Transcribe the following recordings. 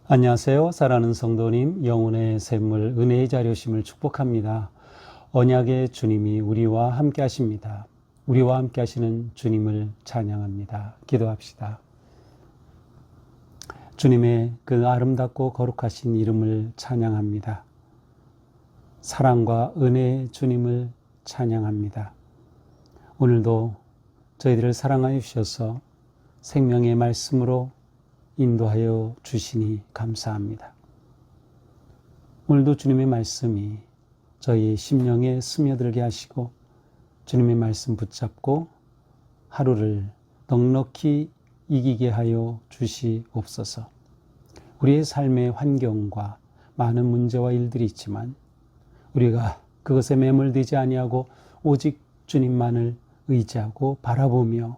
안녕하세요. 사랑하는 성도님, 영혼의 샘물 은혜의 자료심을 축복합니다. 언약의 주님이 우리와 함께 하십니다. 우리와 함께 하시는 주님을 찬양합니다. 기도합시다. 주님의 그 아름답고 거룩하신 이름을 찬양합니다. 사랑과 은혜의 주님을 찬양합니다. 오늘도 저희들을 사랑하여 주셔서 생명의 말씀으로 인도하여 주시니 감사합니다. 오늘도 주님의 말씀이 저희 심령에 스며들게 하시고 주님의 말씀 붙잡고 하루를 넉넉히 이기게 하여 주시옵소서. 우리의 삶의 환경과 많은 문제와 일들이 있지만 우리가 그것에 매몰되지 아니하고 오직 주님만을 의지하고 바라보며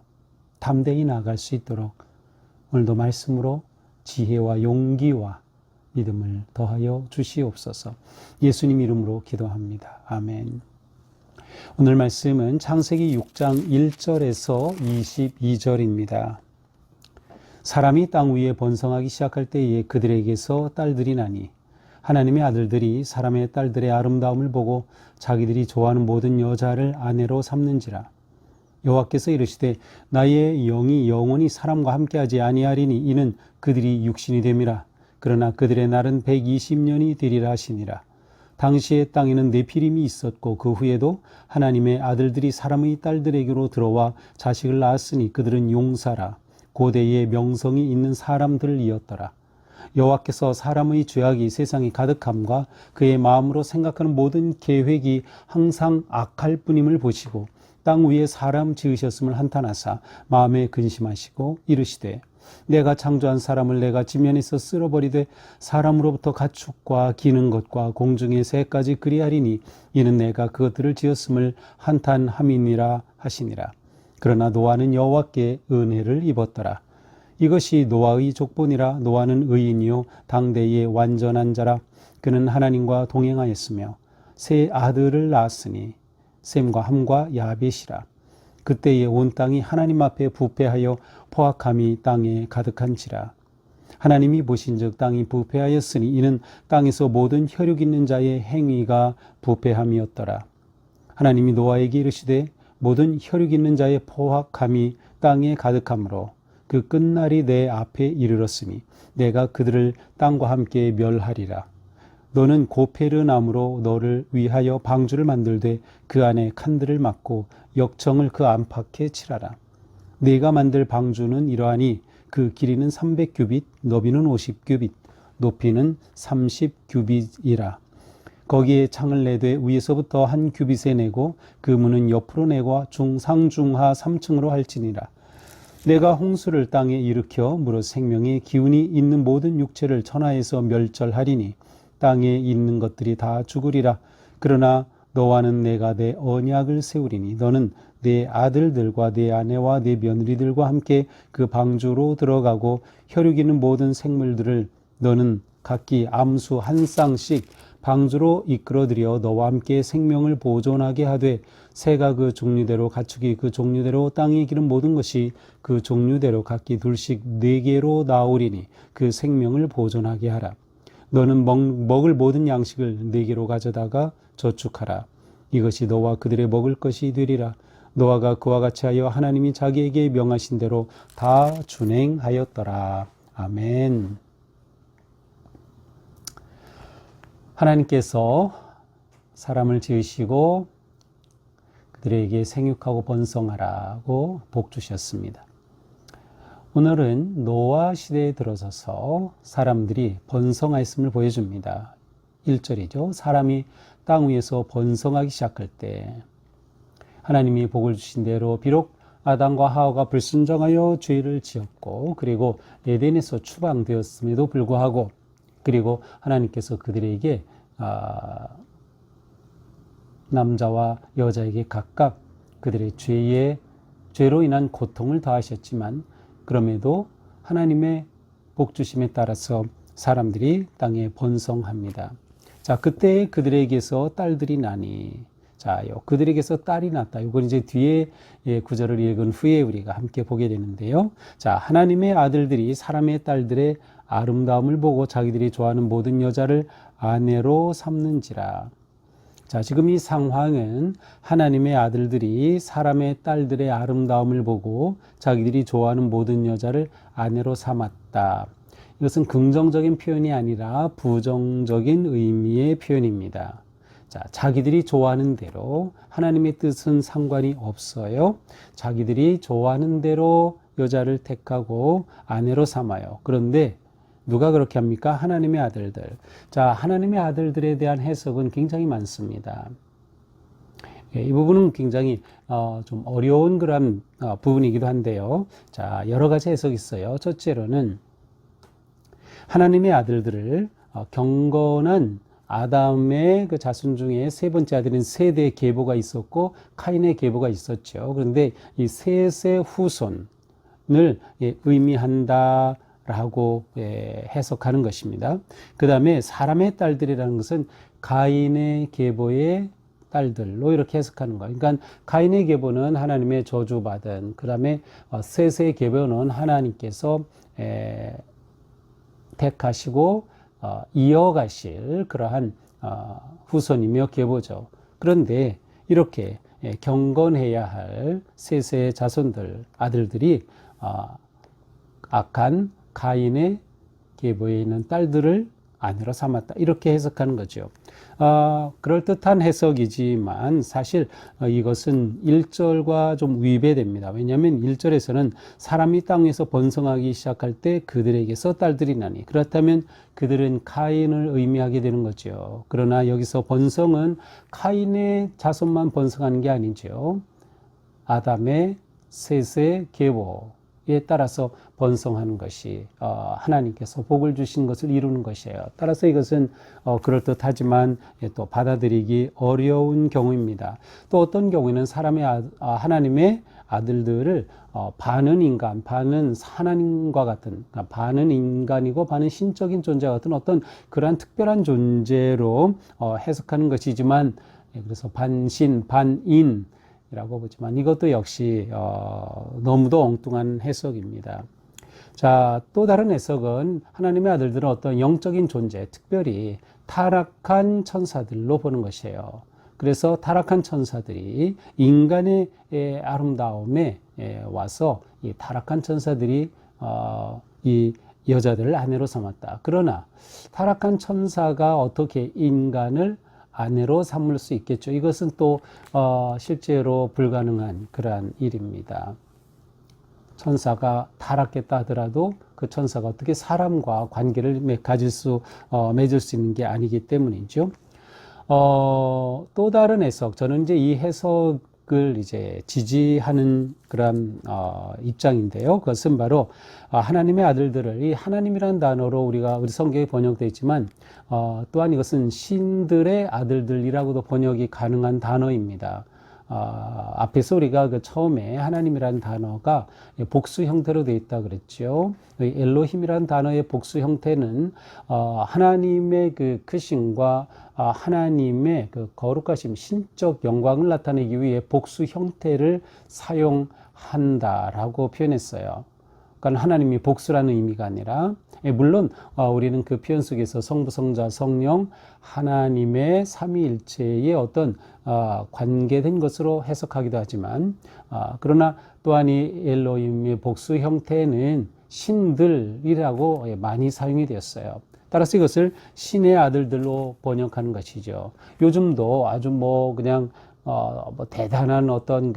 담대히 나아갈 수 있도록 오늘도 말씀으로 지혜와 용기와 믿음을 더하여 주시옵소서. 예수님 이름으로 기도합니다. 아멘. 오늘 말씀은 창세기 6장 1절에서 22절입니다. 사람이 땅 위에 번성하기 시작할 때에 그들에게서 딸들이 나니 하나님의 아들들이 사람의 딸들의 아름다움을 보고 자기들이 좋아하는 모든 여자를 아내로 삼는지라. 여호와께서 이르시되 나의 영이 영원히 사람과 함께하지 아니하리니 이는 그들이 육신이 됨이라. 그러나 그들의 날은 120년이 되리라 하시니라. 당시의 땅에는 네피림이 있었고 그 후에도 하나님의 아들들이 사람의 딸들에게로 들어와 자식을 낳았으니 그들은 용사라. 고대의 명성이 있는 사람들이었더라. 여호와께서 사람의 죄악이 세상에 가득함과 그의 마음으로 생각하는 모든 계획이 항상 악할 뿐임을 보시고 땅 위에 사람 지으셨음을 한탄하사 마음에 근심하시고 이르시되 내가 창조한 사람을 내가 지면에서 쓸어버리되 사람으로부터 가축과 기는 것과 공중의 새까지 그리하리니 이는 내가 그것들을 지었음을 한탄함이니라 하시니라. 그러나 노아는 여호와께 은혜를 입었더라. 이것이 노아의 족본이라. 노아는 의인이요 당대의 완전한 자라. 그는 하나님과 동행하였으며 세 아들을 낳았으니 셈과 함과 야벳이라. 그때에 온 땅이 하나님 앞에 부패하여 포악함이 땅에 가득한지라. 하나님이 보신즉 땅이 부패하였으니 이는 땅에서 모든 혈육 있는 자의 행위가 부패함이었더라. 하나님이 노아에게 이르시되 모든 혈육 있는 자의 포악함이 땅에 가득하므로 그 끝날이 내 앞에 이르렀으니 내가 그들을 땅과 함께 멸하리라. 너는 고페르 나무로 너를 위하여 방주를 만들되 그 안에 칸들을 막고 역청을 그 안팎에 칠하라. 네가 만들 방주는 이러하니 그 길이는 300규빗, 너비는 50규빗, 높이는 30규빗이라. 거기에 창을 내되 위에서부터 한 규빗에 내고 그 문은 옆으로 내고 상중하 3층으로 할지니라. 내가 홍수를 땅에 일으켜 무릇 생명의 기운이 있는 모든 육체를 천하에서 멸절하리니 땅에 있는 것들이 다 죽으리라. 그러나 너와는 내가 내 언약을 세우리니 너는 내 아들들과 내 아내와 내 며느리들과 함께 그 방주로 들어가고 혈육 있는 모든 생물들을 너는 각기 암수 한 쌍씩 방주로 이끌어들여 너와 함께 생명을 보존하게 하되 새가 그 종류대로 가축이 그 종류대로 땅에 기는 모든 것이 그 종류대로 각기 둘씩 4개로 나오리니 그 생명을 보존하게 하라. 너는 먹을 모든 양식을 4개로 가져다가 저축하라. 이것이 너와 그들의 먹을 것이 되리라. 노아가 그와 같이 하여 하나님이 자기에게 명하신 대로 다 준행하였더라. 아멘. 하나님께서 사람을 지으시고 그들에게 생육하고 번성하라고 복 주셨습니다. 오늘은 노아 시대에 들어서서 사람들이 번성하였음을 보여줍니다. 1절이죠. 사람이 땅 위에서 번성하기 시작할 때 하나님이 복을 주신 대로 비록 아담과 하와가 불순종하여 죄를 지었고 그리고 에덴에서 추방되었음에도 불구하고 그리고 하나님께서 그들에게 남자와 여자에게 각각 그들의 죄로 인한 고통을 더하셨지만 그럼에도 하나님의 복주심에 따라서 사람들이 땅에 번성합니다. 자, 그때 그들에게서 딸들이 나니, 자, 그들에게서 딸이 났다. 이건 이제 뒤에 구절을 읽은 후에 우리가 함께 보게 되는데요. 자, 하나님의 아들들이 사람의 딸들의 아름다움을 보고 자기들이 좋아하는 모든 여자를 아내로 삼는지라. 자, 지금 이 상황은 하나님의 아들들이 사람의 딸들의 아름다움을 보고 자기들이 좋아하는 모든 여자를 아내로 삼았다. 이것은 긍정적인 표현이 아니라 부정적인 의미의 표현입니다. 자, 자기들이 좋아하는 대로, 하나님의 뜻은 상관이 없어요. 자기들이 좋아하는 대로 여자를 택하고 아내로 삼아요. 그런데 누가 그렇게 합니까? 하나님의 아들들. 자, 하나님의 아들들에 대한 해석은 굉장히 많습니다. 이 부분은 굉장히 좀 어려운 그런 부분이기도 한데요. 자, 여러 가지 해석이 있어요. 첫째로는 하나님의 아들들을 경건한 아담의 그 자손 중에 세 번째 아들인 셋의 계보가 있었고 카인의 계보가 있었죠. 그런데 이 셋의 후손을 의미한다 라고 해석하는 것입니다. 그 다음에 사람의 딸들이라는 것은 가인의 계보의 딸들로 이렇게 해석하는 거예요. 그러니까 가인의 계보는 하나님의 저주받은, 그 다음에 셋의 계보는 하나님께서 택하시고 이어가실 그러한 후손이며 계보죠. 그런데 이렇게 경건해야 할 셋의 자손들, 아들들이 악한 가인의 계보에 있는 딸들을 아내로 삼았다. 이렇게 해석하는 거죠. 그럴듯한 해석이지만 사실 이것은 1절과 좀 위배됩니다. 왜냐하면 1절에서는 사람이 땅에서 번성하기 시작할 때 그들에게서 딸들이 나니, 그렇다면 그들은 카인을 의미하게 되는 거죠. 그러나 여기서 번성은 카인의 자손만 번성하는 게 아니죠. 아담의 셋의 계보에 따라서 번성하는 것이 하나님께서 복을 주신 것을 이루는 것이에요. 따라서 이것은 그럴듯하지만 또 받아들이기 어려운 경우입니다. 또 어떤 경우에는 하나님의 아들들을 반은 인간, 반은 하나님과 같은, 반은 인간이고 반은 신적인 존재 같은 어떤 그러한 특별한 존재로 해석하는 것이지만, 그래서 반신, 반인 이라고 보지만 이것도 역시 너무도 엉뚱한 해석입니다. 자, 또 다른 해석은 하나님의 아들들은 어떤 영적인 존재, 특별히 타락한 천사들로 보는 것이에요. 그래서 타락한 천사들이 인간의 아름다움에 와서 이 타락한 천사들이 이 여자들을 아내로 삼았다. 그러나 타락한 천사가 어떻게 인간을 아내로 삼을 수 있겠죠. 이것은 또 실제로 불가능한 그러한 일입니다. 천사가 타락했다 하더라도 그 천사가 어떻게 사람과 관계를 맺을 수 있는 게 아니기 때문이죠. 또 다른 해석, 저는 이제 이 해석을 이제 지지하는 그런 입장인데요. 그것은 바로 하나님의 아들들을, 이 하나님이라는 단어로 우리 성경에 번역되어 있지만 또한 이것은 신들의 아들들이라고도 번역이 가능한 단어입니다. 앞에서 우리가 그 처음에 하나님이라는 단어가 복수 형태로 되어 있다 그랬죠. 엘로힘이라는 단어의 복수 형태는 하나님의 그 크심과 하나님의 그 거룩하심, 신적 영광을 나타내기 위해 복수 형태를 사용한다라고 표현했어요. 그러니까 하나님이 복수라는 의미가 아니라, 물론 우리는 그 표현 속에서 성부, 성자, 성령, 하나님의 삼위일체의 어떤 관계된 것으로 해석하기도 하지만, 그러나 또한 이 엘로힘의 복수 형태는 신들이라고 많이 사용이 되었어요. 따라서 이것을 신의 아들들로 번역하는 것이죠. 요즘도 아주 그냥 대단한 어떤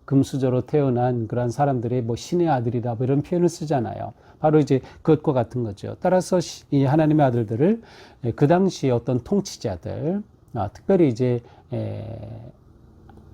금수저로 태어난 그런 사람들의 신의 아들이다 이런 표현을 쓰잖아요. 바로 이제 그것과 같은 거죠. 따라서 이 하나님의 아들들을 그 당시 어떤 통치자들, 특별히 이제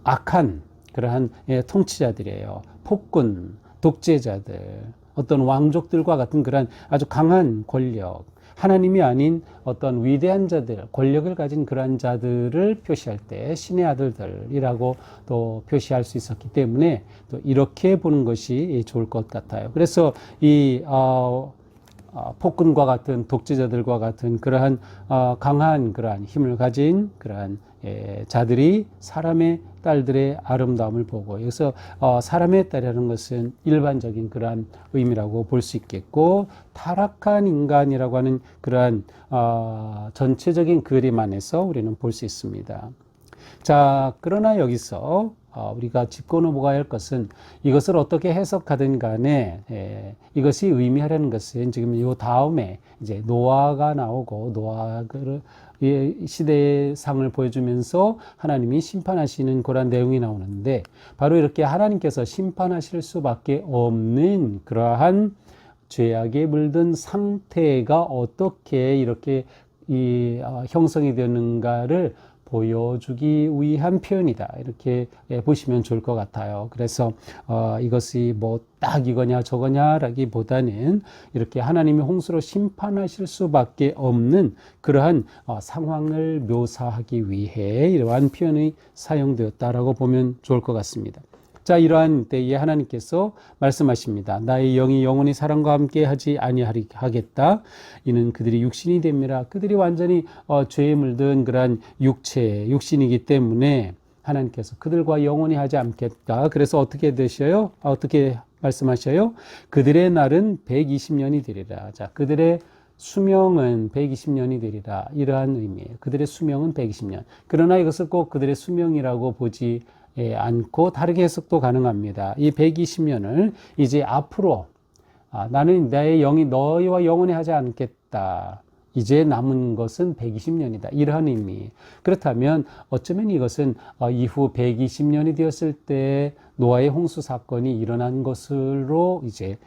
악한 그러한 통치자들이에요. 폭군, 독재자들, 어떤 왕족들과 같은 그런 아주 강한 권력, 하나님이 아닌 어떤 위대한 자들, 권력을 가진 그러한 자들을 표시할 때 신의 아들들이라고 또 표시할 수 있었기 때문에 또 이렇게 보는 것이 좋을 것 같아요. 그래서 이 폭군과 같은 독재자들과 같은 그러한 강한 그러한 힘을 가진 그러한 자들이 사람의 딸들의 아름다움을 보고, 여기서 사람의 딸이라는 것은 일반적인 그러한 의미라고 볼 수 있겠고, 타락한 인간이라고 하는 그러한 전체적인 그림 안에서 우리는 볼 수 있습니다. 자, 그러나 여기서 우리가 짚고 넘어가야 할 것은, 이것을 어떻게 해석하든 간에 이것이 의미하려는 것은 지금 이 다음에 이제 노아가 나오고, 노아의 시대의 상을 보여주면서 하나님이 심판하시는 그런 내용이 나오는데, 바로 이렇게 하나님께서 심판하실 수밖에 없는 그러한 죄악에 물든 상태가 어떻게 이렇게 형성이 되는가를 보여주기 위한 표현이다, 이렇게 보시면 좋을 것 같아요. 그래서 이것이 뭐 딱 이거냐 저거냐라기보다는 이렇게 하나님이 홍수로 심판하실 수밖에 없는 그러한 상황을 묘사하기 위해 이러한 표현이 사용되었다라고 보면 좋을 것 같습니다. 자, 이러한 때에 하나님께서 말씀하십니다. 나의 영이 영원히 사람과 함께 하지 아니하겠다. 이는 그들이 육신이 됩니다. 그들이 완전히 죄에 물든 그러한 육신이기 때문에 하나님께서 그들과 영원히 하지 않겠다. 그래서 어떻게 되셔요? 어떻게 말씀하셔요? 그들의 날은 120년이 되리라. 자, 그들의 수명은 120년이 되리라. 이러한 의미예요. 그들의 수명은 120년. 그러나 이것을 꼭 그들의 수명이라고 보지 않고 다르게 해석도 가능합니다. 이 120년을 이제 앞으로 나는 나의 영이 너희와 영원히 하지 않겠다. 이제 남은 것은 120년이다. 이러한 의미. 그렇다면 어쩌면 이것은 이후 120년이 되었을 때 노아의 홍수 사건이 일어난 것으로 이제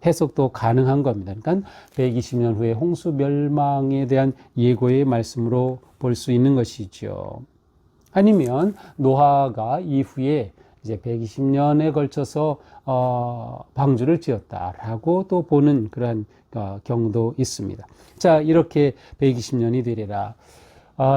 해석도 가능한 겁니다. 그러니까 120년 후에 홍수 멸망에 대한 예고의 말씀으로 볼 수 있는 것이죠. 아니면 노아가 이후에 이제 120년에 걸쳐서 방주를 지었다라고 또 보는 그러한 경우도 있습니다. 자, 이렇게 120년이 되리라.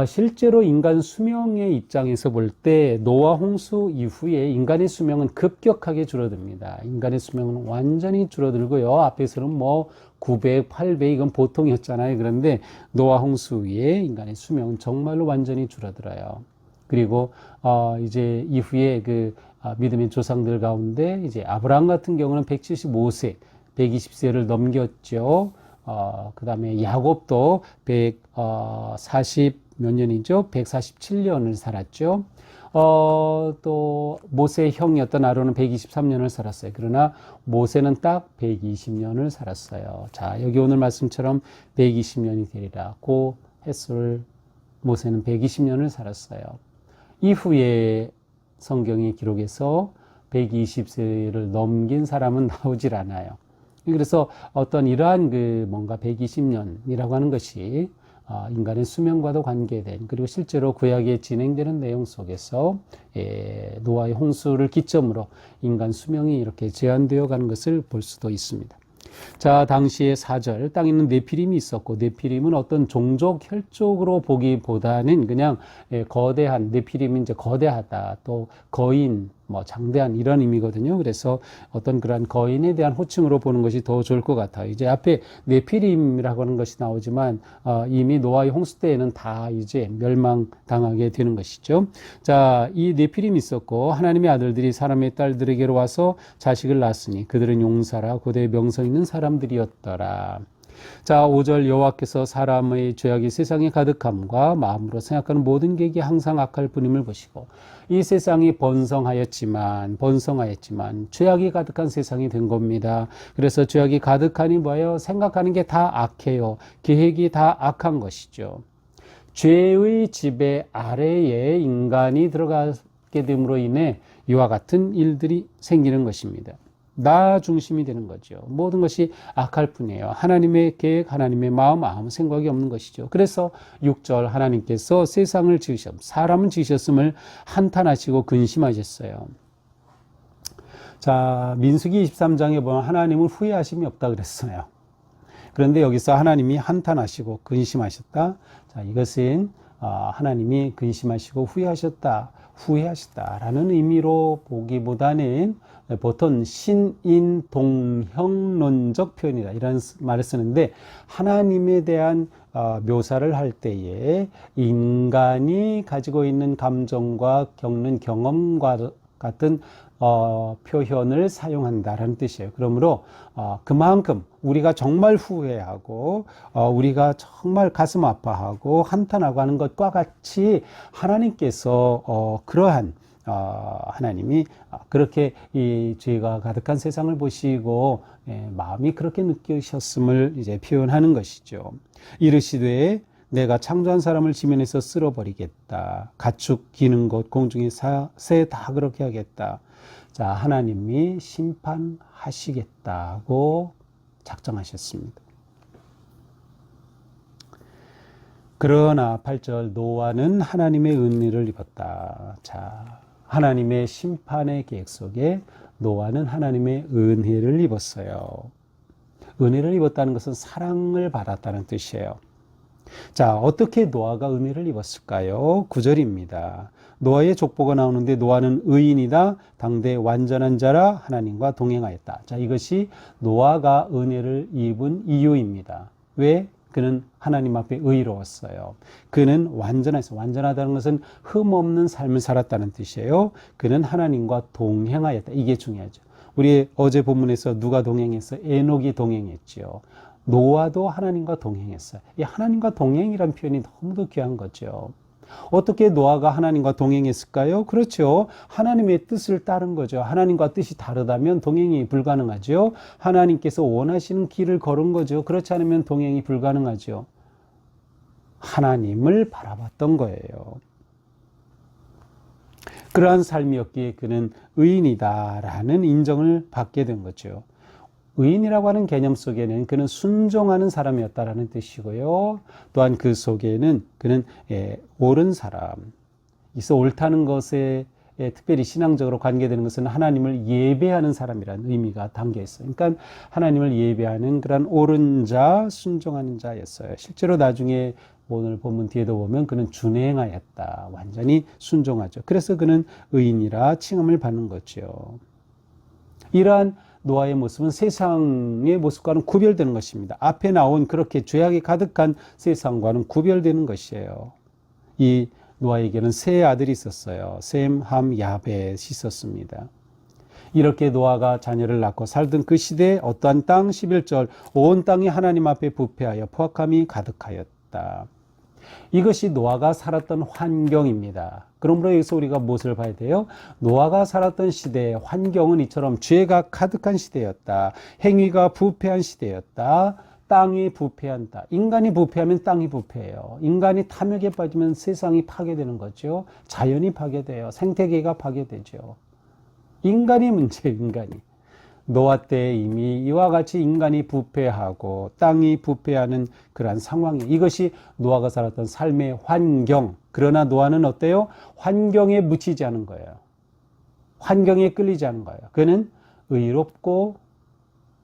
실제로 인간 수명의 입장에서 볼 때 노아 홍수 이후에 인간의 수명은 급격하게 줄어듭니다. 인간의 수명은 완전히 줄어들고요. 앞에서는 뭐 900, 800 이건 보통이었잖아요. 그런데 노아 홍수 후에 인간의 수명은 정말로 완전히 줄어들어요. 그리고 이제 이후에 그 믿음의 조상들 가운데 이제 아브라함 같은 경우는 175세, 120세를 넘겼죠. 그 다음에 야곱도 140 몇 년이죠? 147년을 살았죠. 또 모세의 형이었던 아론은 123년을 살았어요. 그러나 모세는 딱 120년을 살았어요. 자, 여기 오늘 말씀처럼 120년이 되리라. 고 햇술 모세는 120년을 살았어요. 이후에 성경의 기록에서 120세를 넘긴 사람은 나오질 않아요. 그래서 어떤 이러한 뭔가 120년이라고 하는 것이 인간의 수명과도 관계된, 그리고 실제로 구약에 진행되는 내용 속에서 노아의 홍수를 기점으로 인간 수명이 이렇게 제한되어 가는 것을 볼 수도 있습니다. 자, 당시에 4절 땅에 있는 네피림이 있었고, 네피림은 어떤 종족 혈족으로 보기보다는 그냥 거대한, 네피림이 이제 거대하다, 또 거인, 뭐 장대한 이런 의미거든요. 그래서 어떤 그러한 거인에 대한 호칭으로 보는 것이 더 좋을 것 같아요. 이제 앞에 네피림이라고 하는 것이 나오지만 이미 노아의 홍수 때에는 다 이제 멸망당하게 되는 것이죠. 자, 이 네피림이 있었고 하나님의 아들들이 사람의 딸들에게로 와서 자식을 낳았으니 그들은 용사라 고대 명성 있는 사람들이었더라. 자, 5절 여호와께서 사람의 죄악이 세상에 가득함과 마음으로 생각하는 모든 계획이 항상 악할 뿐임을 보시고, 이 세상이 번성하였지만 죄악이 가득한 세상이 된 겁니다. 그래서 죄악이 가득하니 뭐예요? 생각하는 게 다 악해요. 계획이 다 악한 것이죠. 죄의 지배 아래에 인간이 들어가게 됨으로 인해 이와 같은 일들이 생기는 것입니다. 나 중심이 되는 거죠. 모든 것이 악할 뿐이에요. 하나님의 계획, 하나님의 마음, 아무 생각이 없는 것이죠. 그래서 6절 하나님께서 세상을 사람은 지으셨음을 한탄하시고 근심하셨어요. 자, 민수기 23장에 보면 하나님은 후회하심이 없다 그랬어요. 그런데 여기서 하나님이 한탄하시고 근심하셨다. 자, 이것은 하나님이 근심하시고 후회하셨다라는 의미로 보기보다는 보통 신인동형론적 표현이다 이런 말을 쓰는데, 하나님에 대한 묘사를 할 때에 인간이 가지고 있는 감정과 겪는 경험과 같은 표현을 사용한다라는 뜻이에요. 그러므로 그만큼 우리가 정말 후회하고 우리가 정말 가슴 아파하고 한탄하고 하는 것과 같이 하나님께서 그러한 하나님이 그렇게 이 죄가 가득한 세상을 보시고 마음이 그렇게 느끼셨음을 이제 표현하는 것이죠. 이르시되 내가 창조한 사람을 지면에서 쓸어버리겠다. 가축 기는 것 공중의 새 다 그렇게 하겠다. 자, 하나님이 심판하시겠다고 작정하셨습니다. 그러나 8절 노아는 하나님의 은혜를 입었다. 자, 하나님의 심판의 계획 속에 노아는 하나님의 은혜를 입었어요. 은혜를 입었다는 것은 사랑을 받았다는 뜻이에요. 자, 어떻게 노아가 은혜를 입었을까요? 9절입니다. 노아의 족보가 나오는데 노아는 의인이다. 당대 완전한 자라 하나님과 동행하였다. 자, 이것이 노아가 은혜를 입은 이유입니다. 왜? 그는 하나님 앞에 의로웠어요. 그는 완전했어요. 완전하다는 것은 흠없는 삶을 살았다는 뜻이에요. 그는 하나님과 동행하였다. 이게 중요하죠. 우리 어제 본문에서 누가 동행했어요? 에녹이 동행했죠. 노아도 하나님과 동행했어요. 이 하나님과 동행이란 표현이 너무도 귀한 거죠. 어떻게 노아가 하나님과 동행했을까요? 그렇죠. 하나님의 뜻을 따른 거죠. 하나님과 뜻이 다르다면 동행이 불가능하죠. 하나님께서 원하시는 길을 걸은 거죠. 그렇지 않으면 동행이 불가능하죠. 하나님을 바라봤던 거예요. 그러한 삶이었기에 그는 의인이다라는 인정을 받게 된 거죠. 의인이라고 하는 개념 속에는 그는 순종하는 사람이었다라는 뜻이고요. 또한 그 속에는 그는 옳은 사람, 있어 옳다는 것에 특별히 신앙적으로 관계되는 것은 하나님을 예배하는 사람이라는 의미가 담겨 있어요. 그러니까 하나님을 예배하는 그런 옳은 자, 순종하는 자였어요. 실제로 나중에 오늘 본문 뒤에도 보면 그는 준행하였다. 완전히 순종하죠. 그래서 그는 의인이라 칭함을 받는 거죠. 이러한 노아의 모습은 세상의 모습과는 구별되는 것입니다. 앞에 나온 그렇게 죄악이 가득한 세상과는 구별되는 것이에요. 이 노아에게는 세 아들이 있었어요. 셈, 함, 야벳이 있었습니다. 이렇게 노아가 자녀를 낳고 살던 그 시대에 어떠한 땅, 11절, 온 땅이 하나님 앞에 부패하여 포악함이 가득하였다. 이것이 노아가 살았던 환경입니다. 그러므로 여기서 우리가 무엇을 봐야 돼요? 노아가 살았던 시대의 환경은 이처럼 죄가 가득한 시대였다. 행위가 부패한 시대였다. 땅이 부패한 땅. 인간이 부패하면 땅이 부패해요. 인간이 탐욕에 빠지면 세상이 파괴되는 거죠. 자연이 파괴돼요. 생태계가 파괴되죠. 인간이 문제예요, 인간이. 노아 때 이미 이와 같이 인간이 부패하고 땅이 부패하는 그러한 상황이, 이것이 노아가 살았던 삶의 환경. 그러나 노아는 어때요? 환경에 묻히지 않은 거예요. 환경에 끌리지 않은 거예요. 그는 의롭고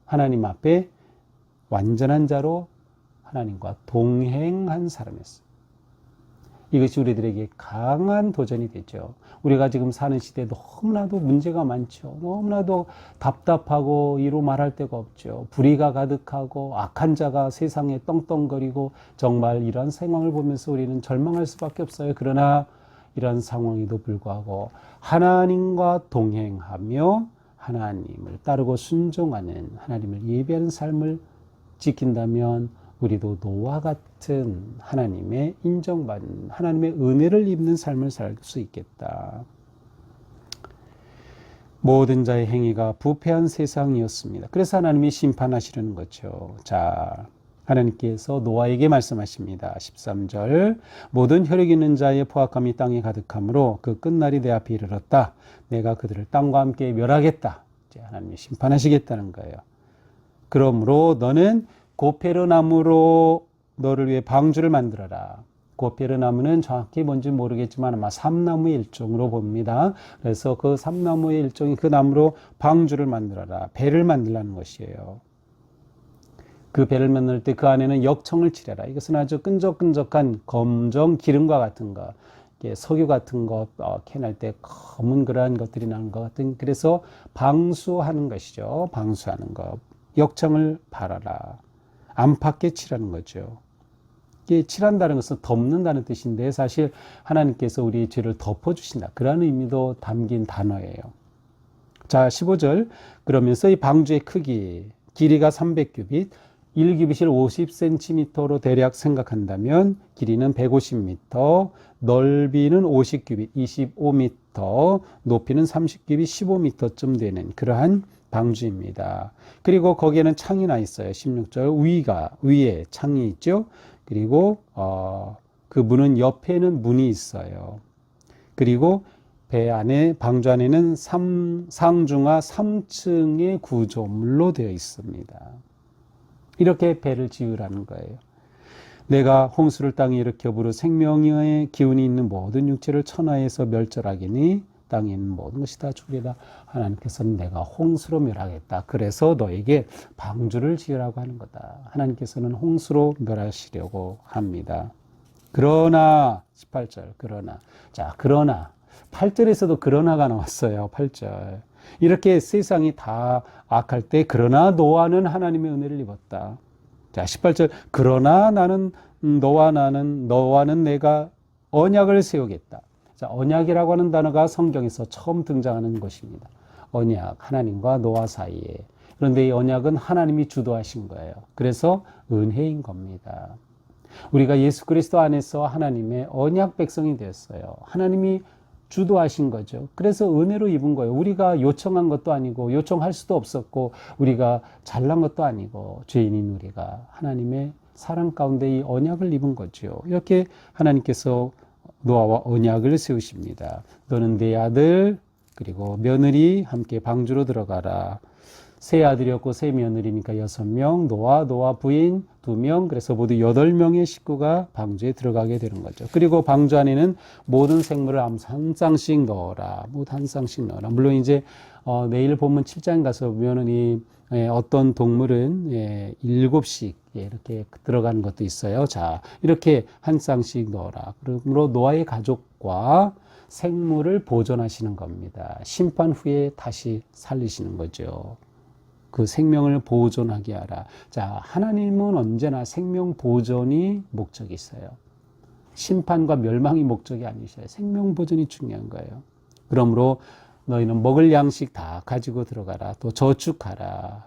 하나님 앞에 완전한 자로 하나님과 동행한 사람이었어요. 이것이 우리들에게 강한 도전이 되죠. 우리가 지금 사는 시대에 너무나도 문제가 많죠. 너무나도 답답하고 이루 말할 데가 없죠. 불의가 가득하고 악한 자가 세상에 떵떵거리고, 정말 이런 상황을 보면서 우리는 절망할 수밖에 없어요. 그러나 이런 상황에도 불구하고 하나님과 동행하며 하나님을 따르고 순종하는, 하나님을 예배하는 삶을 지킨다면 우리도 노아 같은 하나님의 인정받는, 하나님의 은혜를 입는 삶을 살 수 있겠다. 모든 자의 행위가 부패한 세상이었습니다. 그래서 하나님이 심판하시려는 거죠. 자, 하나님께서 노아에게 말씀하십니다. 13절, 모든 혈육 있는 자의 포악함이 땅에 가득하므로 그 끝날이 내 앞에 이르렀다. 내가 그들을 땅과 함께 멸하겠다. 이제 하나님이 심판하시겠다는 거예요. 그러므로 너는 고페르 나무로 너를 위해 방주를 만들어라. 고페르 나무는 정확히 뭔지 모르겠지만 아마 삼나무의 일종으로 봅니다. 그래서 그 삼나무의 일종이 그 나무로 방주를 만들어라. 배를 만들라는 것이에요. 그 배를 만날 때 그 안에는 역청을 칠해라. 이것은 아주 끈적끈적한 검정 기름과 같은 거, 석유 같은 거 캐낼 때 검은 그러한 것들이 나는 것 같은, 그래서 방수하는 것이죠. 방수하는 것. 역청을 바라라. 안팎에 칠하는 거죠. 이게 칠한다는 것은 덮는다는 뜻인데 사실 하나님께서 우리의 죄를 덮어주신다. 그런 의미도 담긴 단어예요. 자, 15절. 그러면서 이 방주의 크기, 길이가 300규빗, 1규빗을 50cm로 대략 생각한다면 길이는 150m, 넓이는 50규빗, 25m, 높이는 30규빗, 15m쯤 되는 그러한 방주입니다. 그리고 거기에는 창이 나 있어요. 16절. 위에 창이 있죠. 그리고 그 문은 옆에는 문이 있어요. 그리고 배 안에, 방주 안에는 상중하 3층의 구조물로 되어 있습니다. 이렇게 배를 지으라는 거예요. 내가 홍수를 땅에 일으켜 부르 생명의 기운이 있는 모든 육체를 천하에서 멸절하기니 땅에 있는 모든 것이 다 죽으리다. 하나님께서는 내가 홍수로 멸하겠다. 그래서 너에게 방주를 지으라고 하는 거다. 하나님께서는 홍수로 멸하시려고 합니다. 그러나 18절 그러나 8절에서도 그러나가 나왔어요. 8절. 이렇게 세상이 다 악할 때 그러나 노아는 하나님의 은혜를 입었다. 자, 18절. 그러나 너와는 내가 언약을 세우겠다. 자, 언약이라고 하는 단어가 성경에서 처음 등장하는 것입니다. 언약, 하나님과 노아 사이에. 그런데 이 언약은 하나님이 주도하신 거예요. 그래서 은혜인 겁니다. 우리가 예수 그리스도 안에서 하나님의 언약 백성이 되었어요. 하나님이 주도하신 거죠. 그래서 은혜로 입은 거예요. 우리가 요청한 것도 아니고 요청할 수도 없었고 우리가 잘난 것도 아니고 죄인인 우리가 하나님의 사랑 가운데 이 언약을 입은 거죠. 이렇게 하나님께서 노아와 언약을 세우십니다. 너는 네 아들 그리고 며느리 함께 방주로 들어가라. 세 아들이었고 세 며느리니까 6명, 노아 부인 2명, 그래서 모두 8명의 식구가 방주에 들어가게 되는 거죠. 그리고 방주 안에는 모든 생물을 한 쌍씩 넣어라. 모두 한 쌍씩 넣어라. 물론 이제 내일 본문 7장 가서 보면은 어떤 동물은 7씩 이렇게 들어가는 것도 있어요. 자, 이렇게 한 쌍씩 넣어라. 그러므로 노아의 가족과 생물을 보존하시는 겁니다. 심판 후에 다시 살리시는 거죠. 그 생명을 보존하게 하라. 자, 하나님은 언제나 생명 보존이 목적이 있어요. 심판과 멸망이 목적이 아니셔요. 생명 보존이 중요한 거예요. 그러므로 너희는 먹을 양식 다 가지고 들어가라. 또 저축하라.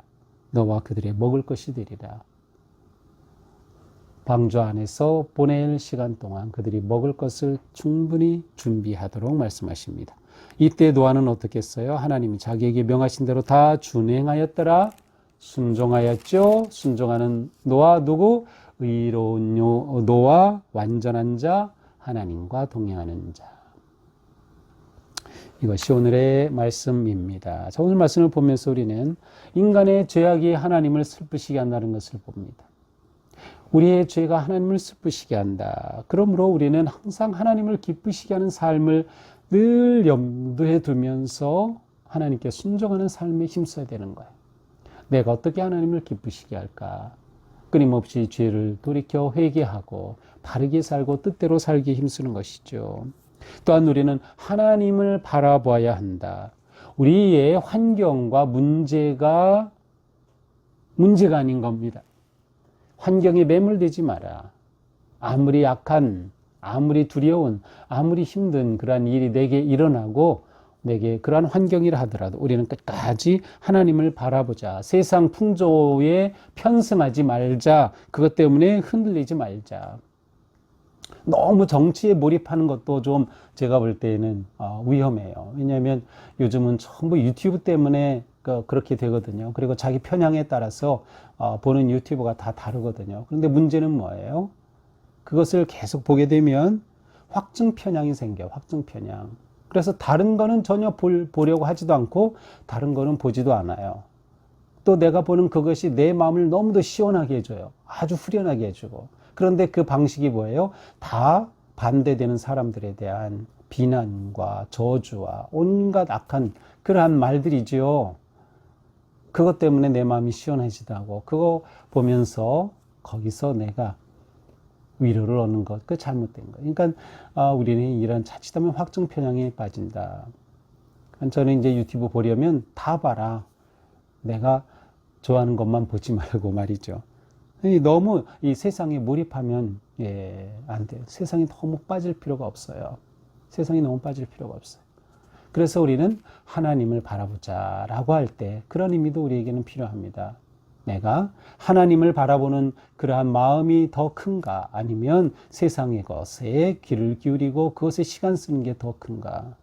너와 그들의 먹을 것이 되리라. 방주 안에서 보낼 시간 동안 그들이 먹을 것을 충분히 준비하도록 말씀하십니다. 이때 노아는 어떻게 했어요? 하나님이 자기에게 명하신 대로 다 준행하였더라. 순종하였죠. 순종하는 노아 누구? 의로운 노아, 완전한 자, 하나님과 동행하는 자. 이것이 오늘의 말씀입니다. 자, 오늘 말씀을 보면서 우리는 인간의 죄악이 하나님을 슬프시게 한다는 것을 봅니다. 우리의 죄가 하나님을 슬프시게 한다. 그러므로 우리는 항상 하나님을 기쁘시게 하는 삶을 늘 염두에 두면서 하나님께 순종하는 삶에 힘써야 되는 거예요. 내가 어떻게 하나님을 기쁘시게 할까? 끊임없이 죄를 돌이켜 회개하고 바르게 살고 뜻대로 살기에 힘쓰는 것이죠. 또한 우리는 하나님을 바라봐야 한다. 우리의 환경과 문제가 아닌 겁니다. 환경에 매몰되지 마라. 아무리 약한, 아무리 두려운, 아무리 힘든 그러한 일이 내게 일어나고 내게 그러한 환경이라 하더라도 우리는 끝까지 하나님을 바라보자. 세상 풍조에 편승하지 말자. 그것 때문에 흔들리지 말자. 너무 정치에 몰입하는 것도 좀 제가 볼 때는 위험해요. 왜냐하면 요즘은 전부 유튜브 때문에 그렇게 되거든요. 그리고 자기 편향에 따라서 보는 유튜브가 다 다르거든요. 그런데 문제는 뭐예요? 그것을 계속 보게 되면 확증 편향이 생겨요. 확증 편향. 그래서 다른 거는 전혀 보려고 하지도 않고 다른 거는 보지도 않아요. 또 내가 보는 그것이 내 마음을 너무도 시원하게 해줘요. 아주 후련하게 해주고. 그런데 그 방식이 뭐예요? 다 반대되는 사람들에 대한 비난과 저주와 온갖 악한 그러한 말들이죠. 그것 때문에 내 마음이 시원해지다고 그거 보면서 거기서 내가 위로를 얻는 것, 그 잘못된 거. 그러니까 우리는 이런 자칫하면 확증 편향에 빠진다. 그러니까 저는 이제 유튜브 보려면 다 봐라. 내가 좋아하는 것만 보지 말고 말이죠. 너무 이 세상에 몰입하면 안 돼요. 세상에 너무 빠질 필요가 없어요. 세상에 너무 빠질 필요가 없어요. 그래서 우리는 하나님을 바라보자라고 할 때 그런 의미도 우리에게는 필요합니다. 내가 하나님을 바라보는 그러한 마음이 더 큰가? 아니면 세상의 것에 귀를 기울이고 그것에 시간 쓰는 게 더 큰가?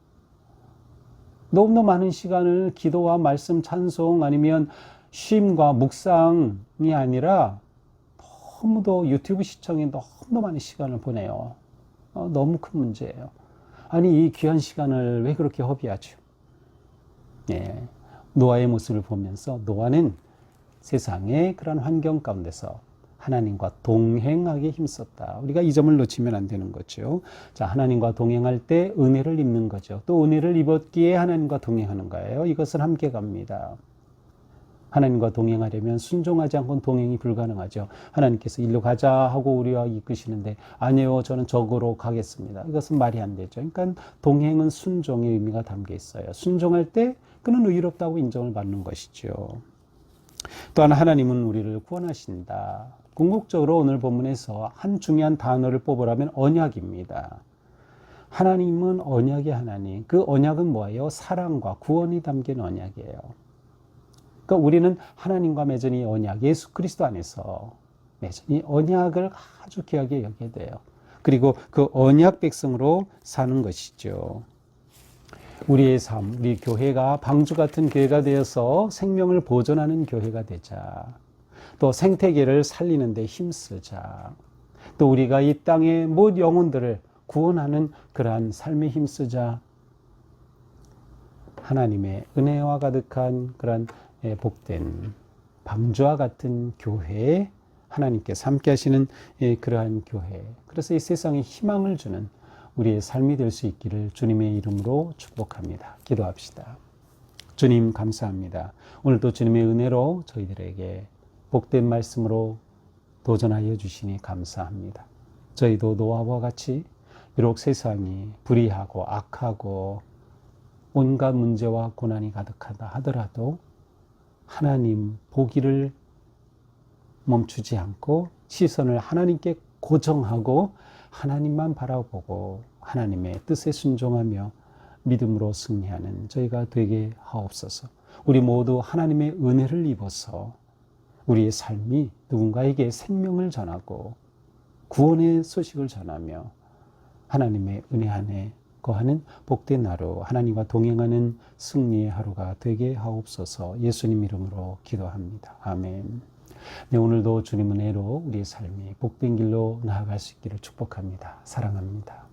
너무나 많은 시간을 기도와 말씀 찬송 아니면 쉼과 묵상이 아니라 너무도 유튜브 시청에 너무 많은 시간을 보내요. 너무 큰 문제예요. 아니 이 귀한 시간을 왜 그렇게 허비하죠? 노아의 모습을 보면서 노아는 세상의 그런 환경 가운데서 하나님과 동행하기 힘썼다. 우리가 이 점을 놓치면 안 되는 거죠. 자, 하나님과 동행할 때 은혜를 입는 거죠. 또 은혜를 입었기에 하나님과 동행하는 거예요. 이것은 함께 갑니다. 하나님과 동행하려면 순종하지 않고는 동행이 불가능하죠. 하나님께서 일로 가자 하고 우리와 이끄시는데 아니요, 저는 저거로 가겠습니다. 이것은 말이 안 되죠. 그러니까 동행은 순종의 의미가 담겨 있어요. 순종할 때 그는 의롭다고 인정을 받는 것이죠. 또한 하나님은 우리를 구원하신다. 궁극적으로 오늘 본문에서 한 중요한 단어를 뽑으라면 언약입니다. 하나님은 언약의 하나님. 그 언약은 뭐예요? 사랑과 구원이 담긴 언약이에요. 그러니까 우리는 하나님과 맺은 이 언약, 예수 그리스도 안에서 맺은 이 언약을 아주 귀하게 여겨야 돼요. 그리고 그 언약 백성으로 사는 것이죠. 우리의 삶, 우리 교회가 방주 같은 교회가 되어서 생명을 보존하는 교회가 되자. 또 생태계를 살리는 데 힘쓰자. 또 우리가 이 땅의 모든 영혼들을 구원하는 그러한 삶에 힘쓰자. 하나님의 은혜와 가득한 그런 복된 방주와 같은 교회에 하나님께서 함께 하시는 그러한 교회. 그래서 이 세상에 희망을 주는 우리의 삶이 될 수 있기를 주님의 이름으로 축복합니다. 기도합시다. 주님 감사합니다. 오늘도 주님의 은혜로 저희들에게 복된 말씀으로 도전하여 주시니 감사합니다. 저희도 노아와 같이 비록 세상이 불의하고 악하고 온갖 문제와 고난이 가득하다 하더라도 하나님 보기를 멈추지 않고 시선을 하나님께 고정하고 하나님만 바라보고 하나님의 뜻에 순종하며 믿음으로 승리하는 저희가 되게 하옵소서. 우리 모두 하나님의 은혜를 입어서 우리의 삶이 누군가에게 생명을 전하고 구원의 소식을 전하며 하나님의 은혜 안에 거하는 복된 하루, 하나님과 동행하는 승리의 하루가 되게 하옵소서. 예수님 이름으로 기도합니다. 아멘. 네, 오늘도 주님 은혜로 우리의 삶이 복된 길로 나아갈 수 있기를 축복합니다. 사랑합니다.